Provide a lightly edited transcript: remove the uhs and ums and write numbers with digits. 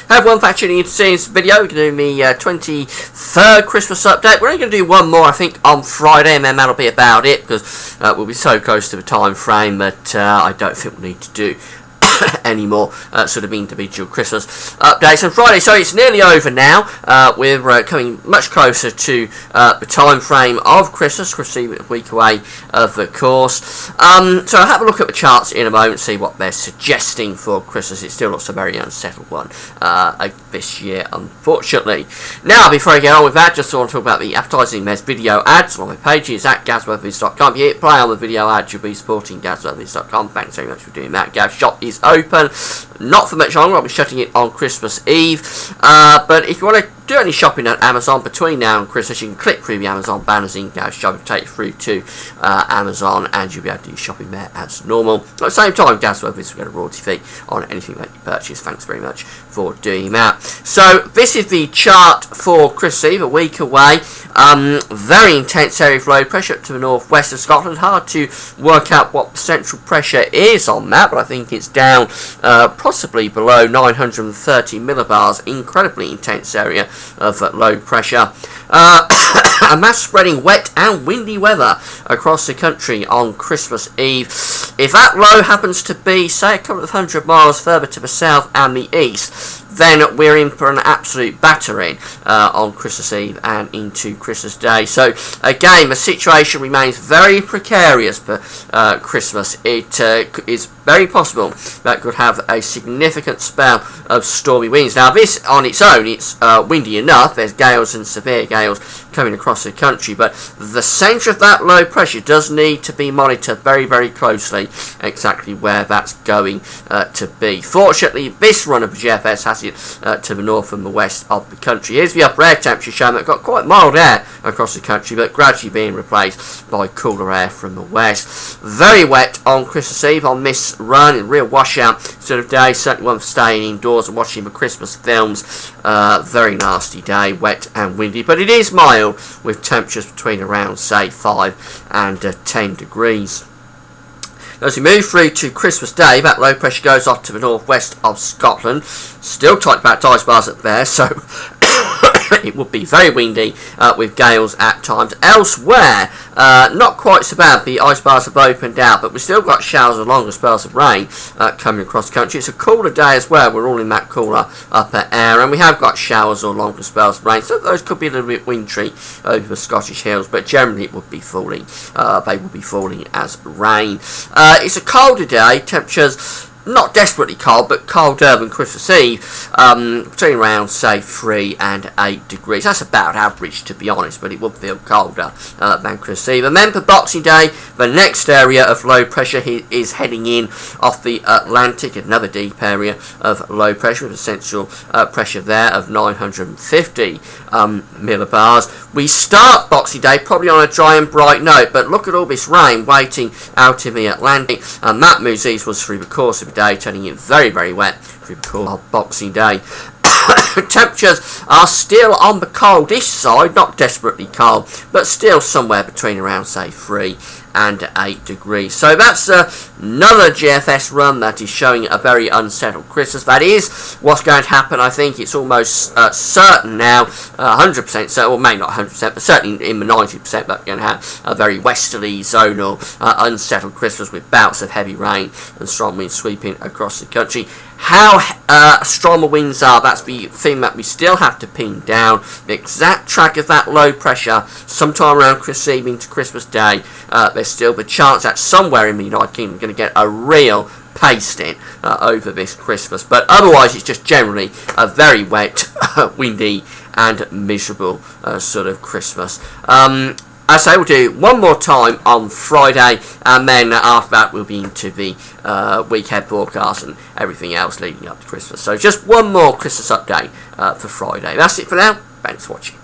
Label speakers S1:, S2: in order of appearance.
S1: Hey everyone, thanks for tuning in to see this video. We're going to do me 23rd Christmas update. We're only going to do one more, I think, on Friday, and then that'll be about it, because we'll be so close to the time frame that I don't think we'll need to do any more sort of individual Christmas updates on Friday. So it's nearly over now. We're coming much closer to the time frame of Christmas. Christmas Eve, a week away, of course. So I'll have a look at the charts in a moment, see what they're suggesting for Christmas. It still looks a very unsettled one this year, unfortunately. Now, before I get on with that, just want to talk about the advertising. There's video ads on my pages at GazWeatherVids.com. If you hit play on the video ad, you'll be supporting GazWeatherVids.com. Thanks very much for doing that. Gaz Shop is open, not for much longer. I'll be shutting it on Christmas Eve, but if you want to do any shopping at Amazon between now and Christmas, you can click through the Amazon banners in Gaz Shop and take you through to Amazon, and you'll be able to do your shopping there as normal. At the same time, Gaz Weathervids will get a royalty fee on anything that you purchase. Thanks very much for doing that. So this is the chart for Christmas Eve, a week away. Very intense area of low pressure up to the northwest of Scotland. Hard to work out what the central pressure is on that, but I think it's down possibly below 930 millibars. Incredibly intense area of low pressure. A mass spreading wet and windy weather across the country on Christmas Eve. If that low happens to be, say, a couple of 100 miles further to the south and the east, then we're in for an absolute battering on Christmas Eve and into Christmas Day. So again, the situation remains very precarious for Christmas. It is very possible that could have a significant spell of stormy winds. Now, this on its own, it's windy enough. There's gales and severe gales coming across the country, but the centre of that low pressure does need to be monitored very, very closely, exactly where that's going to be. Fortunately, this run of the GFS has to the north and the west of the country. Here's the upper air temperature showing that we've got quite mild air across the country, but gradually being replaced by cooler air from the west. Very wet on Christmas Eve on this run, a real washout sort of day. Certainly one for staying indoors and watching the Christmas films. Very nasty day, wet and windy, but it is mild with temperatures between around, say, 5 and 10 degrees. As we move through to Christmas Day, that low pressure goes off to the northwest of Scotland. Still tight about ice bars up there, so it would be very windy with gales at times. Elsewhere, not quite so bad. The ice bars have opened out, but we've still got showers along with spells of rain coming across the country. It's a cooler day as well. We're all in that cooler upper air, and we have got showers along with spells of rain. So those could be a little bit wintry over the Scottish hills, but generally it would be falling. They will be falling as rain. It's a colder day. Temperatures not desperately cold, but colder than Christmas Eve, between around, say, 3 and 8 degrees. That's about average, to be honest, but it would feel colder than Christmas Eve. And then for Boxing Day, the next area of low pressure is heading in off the Atlantic, another deep area of low pressure, with a central pressure there of 950 millibars. We start Boxing Day probably on a dry and bright note, but look at all this rain waiting out in the Atlantic, and that moves eastwards through the course of the day, turning it very, very wet through the course of Boxing Day. Temperatures are still on the coldish side, not desperately cold, but still somewhere between around, say, 3 and 8 degrees. So that's another GFS run that is showing a very unsettled Christmas. That is what's going to happen. I think it's almost certain now, 100% certain, or maybe not 100%, but certainly in the 90% that we're going to have a very westerly, zonal, unsettled Christmas with bouts of heavy rain and strong winds sweeping across the country. How strong the winds are, that's the thing that we still have to pin down. The exact track of that low pressure sometime around Christmas Eve into Christmas Day. There's still the chance that somewhere in the United Kingdom we're going to get a real pasting over this Christmas. But otherwise, it's just generally a very wet, windy and miserable sort of Christmas. As I say, we'll do one more time on Friday, and then after that we'll be into the weekend forecast and everything else leading up to Christmas. So just one more Christmas update for Friday. That's it for now. Thanks for watching.